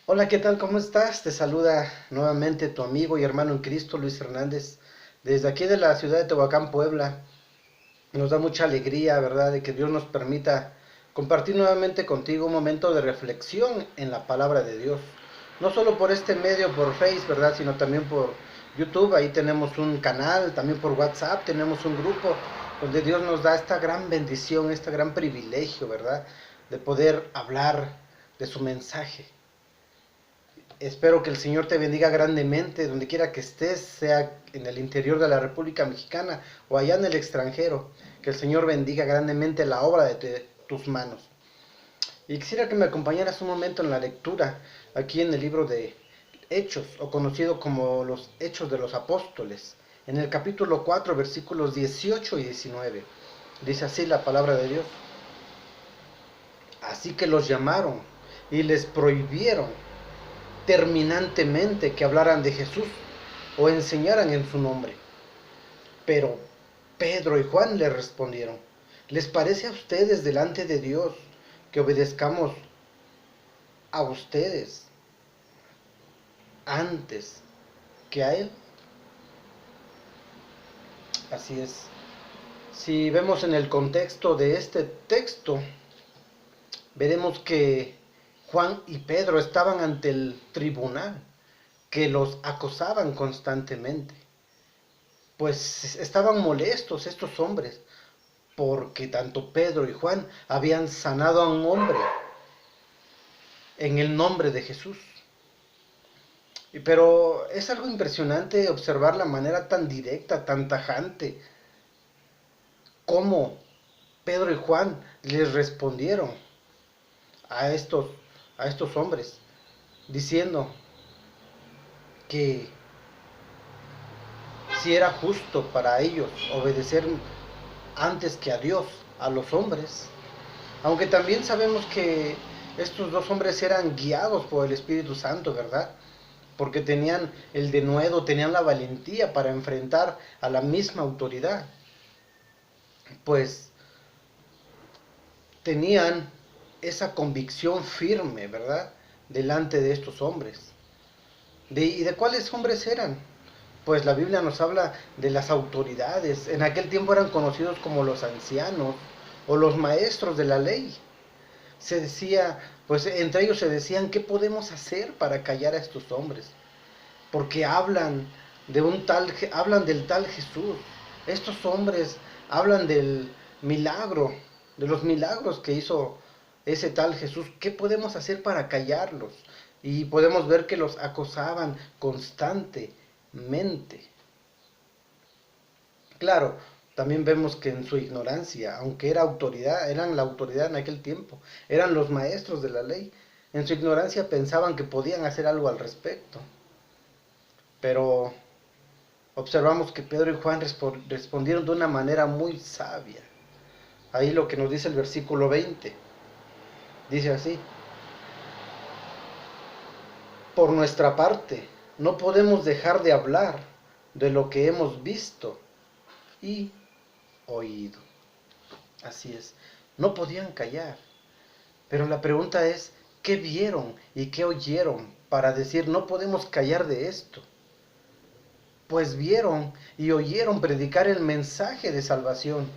Hola, ¿qué tal? ¿Cómo estás? Te saluda nuevamente tu amigo y hermano en Cristo, Luis Hernández, desde aquí de la ciudad de Tehuacán, Puebla. Nos da mucha alegría, ¿verdad?, de que Dios nos permita compartir nuevamente contigo un momento de reflexión en la palabra de Dios. No solo por este medio, por Facebook, ¿verdad?, sino también por YouTube. Ahí tenemos un canal, también por WhatsApp tenemos un grupo donde Dios nos da esta gran bendición, este gran privilegio, ¿verdad?, de poder hablar de su mensaje. Espero que el Señor te bendiga grandemente donde quiera que estés, sea en el interior de la República Mexicana o allá en el extranjero. Que el Señor bendiga grandemente la obra de tus manos. Y quisiera que me acompañaras un momento en la lectura aquí en el libro de Hechos, o conocido como los Hechos de los Apóstoles, en el capítulo 4, versículos 18 y 19. Dice así la palabra de Dios. Así que los llamaron y les prohibieron terminantemente que hablaran de Jesús o enseñaran en su nombre. Pero Pedro y Juan le respondieron, ¿les parece a ustedes delante de Dios que obedezcamos a ustedes antes que a Él? Así es. Si vemos en el contexto de este texto, veremos que Juan y Pedro estaban ante el tribunal, que los acosaban constantemente, pues estaban molestos estos hombres, porque tanto Pedro y Juan habían sanado a un hombre en el nombre de Jesús. Pero es algo impresionante observar la manera tan directa, tan tajante, cómo Pedro y Juan les respondieron a estos, a estos hombres, diciendo que si era justo para ellos obedecer antes que a Dios, a los hombres. Aunque también sabemos que estos dos hombres eran guiados por el Espíritu Santo, ¿verdad? Porque tenían el denuedo, tenían la valentía para enfrentar a la misma autoridad. Pues tenían esa convicción firme, ¿verdad?, delante de estos hombres. ¿Y de cuáles hombres eran? Pues la Biblia nos habla de las autoridades. En aquel tiempo eran conocidos como los ancianos o los maestros de la ley. Se decía, pues entre ellos se decían, ¿qué podemos hacer para callar a estos hombres? Porque hablan del tal Jesús. Estos hombres hablan del milagro, de los milagros que hizo ese tal Jesús. ¿Qué podemos hacer para callarlos? Y podemos ver que los acosaban constantemente. Claro, también vemos que en su ignorancia, aunque era autoridad, eran la autoridad en aquel tiempo, eran los maestros de la ley, en su ignorancia pensaban que podían hacer algo al respecto. Pero observamos que Pedro y Juan respondieron de una manera muy sabia. Ahí lo que nos dice el versículo 20. Dice así: por nuestra parte, no podemos dejar de hablar de lo que hemos visto y oído. Así es, no podían callar. Pero la pregunta es, ¿qué vieron y qué oyeron para decir no podemos callar de esto? Pues vieron y oyeron predicar el mensaje de salvación.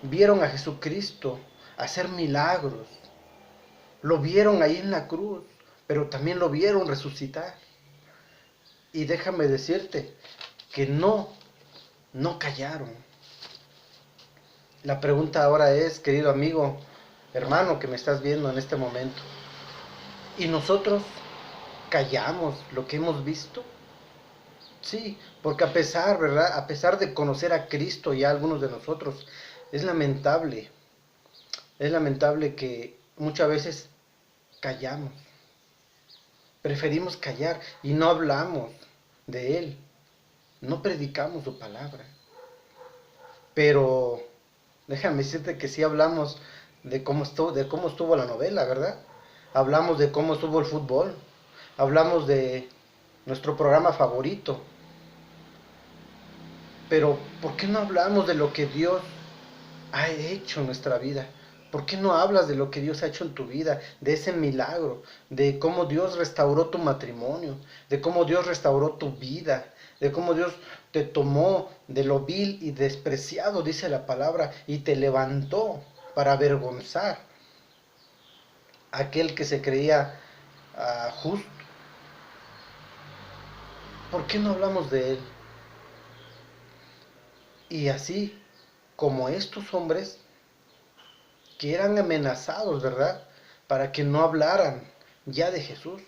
Vieron a Jesucristo hacer milagros. Lo vieron ahí en la cruz, pero también lo vieron resucitar. Y déjame decirte que no callaron. La pregunta ahora es, querido amigo, hermano que me estás viendo en este momento, ¿y nosotros callamos lo que hemos visto? Sí, porque a pesar, ¿verdad? A pesar de conocer a Cristo ya algunos de nosotros, es lamentable, es lamentable que muchas veces callamos, preferimos callar y no hablamos de Él, no predicamos su palabra. Pero déjame decirte que sí hablamos de cómo estuvo la novela, ¿verdad? Hablamos de cómo estuvo el fútbol, hablamos de nuestro programa favorito, pero ¿por qué no hablamos de lo que Dios ha hecho en nuestra vida? ¿Por qué no hablas de lo que Dios ha hecho en tu vida, de ese milagro, de cómo Dios restauró tu matrimonio, de cómo Dios restauró tu vida, de cómo Dios te tomó de lo vil y despreciado, dice la palabra, y te levantó para avergonzar a aquel que se creía justo? ¿Por qué no hablamos de Él? Y así como estos hombres que eran amenazados, ¿verdad? Para que no hablaran ya de Jesús,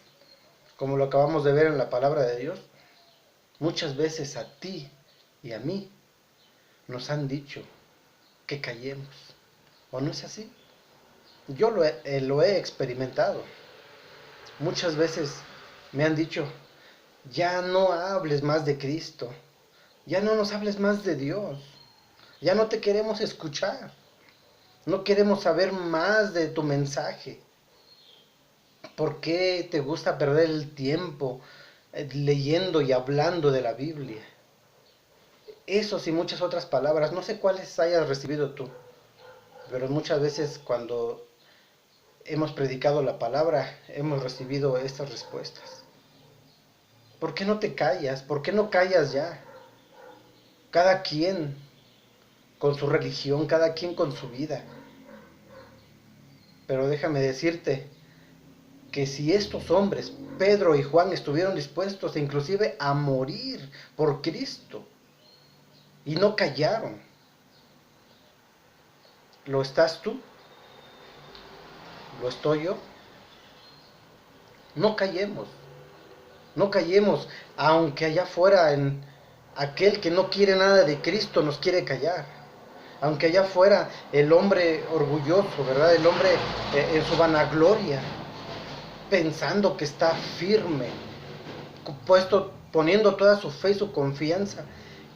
como lo acabamos de ver en la palabra de Dios. Muchas veces a ti y a mí nos han dicho que callemos, ¿o no es así? Yo lo he experimentado. Muchas veces me han dicho, ya no hables más de Cristo, ya no nos hables más de Dios, ya no te queremos escuchar, no queremos saber más de tu mensaje. ¿Por qué te gusta perder el tiempo leyendo y hablando de la Biblia? Esos y muchas otras palabras, no sé cuáles hayas recibido tú, pero muchas veces cuando hemos predicado la palabra, hemos recibido estas respuestas. ¿Por qué no te callas? ¿Por qué no callas ya? Cada quien con su religión, cada quien con su vida. Pero déjame decirte que si estos hombres, Pedro y Juan, estuvieron dispuestos inclusive a morir por Cristo y no callaron, ¿lo estás tú? ¿Lo estoy yo? No callemos, no callemos, aunque allá afuera en aquel que no quiere nada de Cristo nos quiere callar. Aunque allá afuera el hombre orgulloso, ¿verdad? El hombre en su vanagloria, pensando que está firme, poniendo toda su fe y su confianza,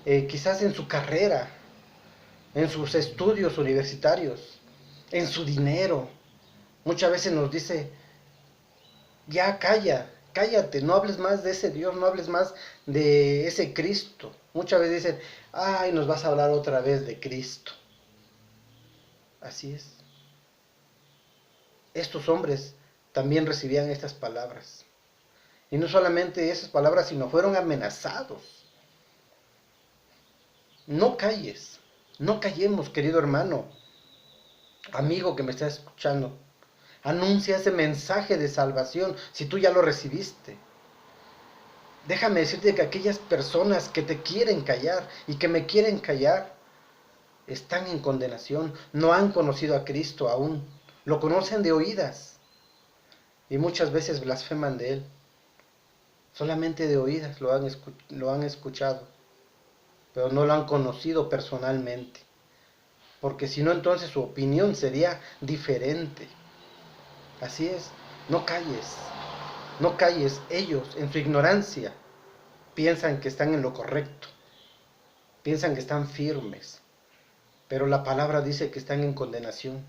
quizás en su carrera, en sus estudios universitarios, en su dinero. Muchas veces nos dice, ya cállate, no hables más de ese Dios, no hables más de ese Cristo. Muchas veces dicen, ay, nos vas a hablar otra vez de Cristo. Así es. Estos hombres también recibían estas palabras. Y no solamente esas palabras, sino fueron amenazados. No calles, no callemos, querido hermano, amigo que me está escuchando. Anuncia ese mensaje de salvación si tú ya lo recibiste. Déjame decirte que aquellas personas que te quieren callar y que me quieren callar están en condenación, no han conocido a Cristo aún, lo conocen de oídas y muchas veces blasfeman de Él. Solamente de oídas lo han escuchado, pero no lo han conocido personalmente, porque si no entonces su opinión sería diferente. Así es, no calles, no calles. Ellos en su ignorancia piensan que están en lo correcto, piensan que están firmes, pero la palabra dice que están en condenación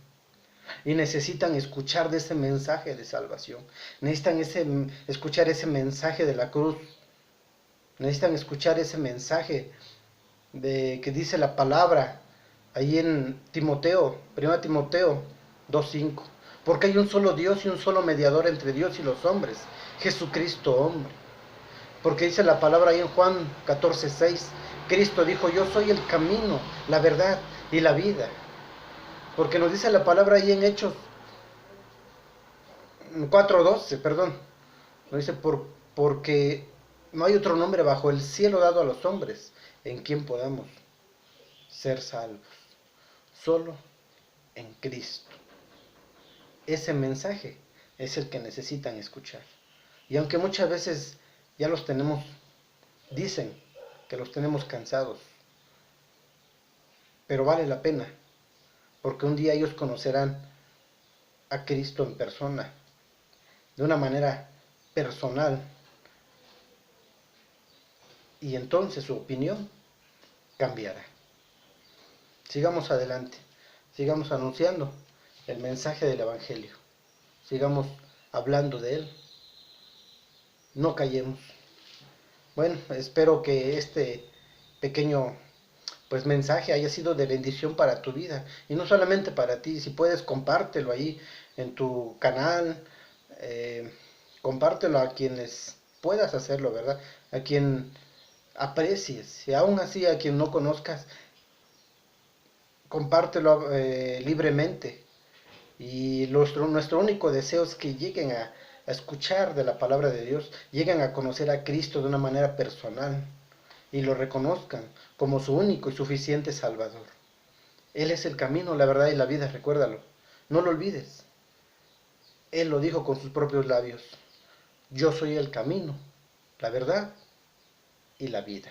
y necesitan escuchar de ese mensaje de salvación, necesitan escuchar ese mensaje de la cruz, necesitan escuchar ese mensaje de que dice la palabra ahí en Timoteo, 1 Timoteo 2:5, porque hay un solo Dios y un solo mediador entre Dios y los hombres, Jesucristo hombre. Porque dice la palabra ahí en Juan 14:6, Cristo dijo, yo soy el camino, la verdad y la vida. Porque nos dice la palabra ahí en Hechos 4:12, perdón, nos dice, porque no hay otro nombre bajo el cielo dado a los hombres en quien podamos ser salvos, solo en Cristo. Ese mensaje es el que necesitan escuchar. Y aunque muchas veces ya los tenemos, dicen que los tenemos cansados, pero vale la pena, porque un día ellos conocerán a Cristo en persona, de una manera personal, y entonces su opinión cambiará. Sigamos adelante, sigamos anunciando el mensaje del Evangelio, sigamos hablando de él, no callemos. Bueno, espero que este pequeño pues mensaje haya sido de bendición para tu vida. Y no solamente para ti, si puedes compártelo ahí en tu canal, eh, compártelo a quienes puedas hacerlo, ¿verdad? A quien aprecies, y aún así a quien no conozcas, compártelo libremente. Y nuestro único deseo es que lleguen a escuchar de la palabra de Dios, lleguen a conocer a Cristo de una manera personal y lo reconozcan como su único y suficiente Salvador. Él es el camino, la verdad y la vida, recuérdalo. No lo olvides. Él lo dijo con sus propios labios. Yo soy el camino, la verdad y la vida.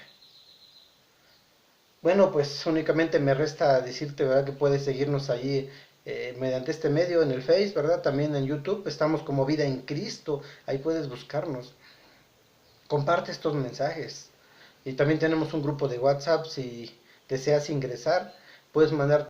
Bueno, pues únicamente me resta decirte, ¿verdad? Que puedes seguirnos allí mediante este medio en el Face, ¿verdad? También en YouTube estamos como Vida en Cristo, ahí puedes buscarnos. Comparte estos mensajes. Y también tenemos un grupo de WhatsApp, si deseas ingresar, puedes mandar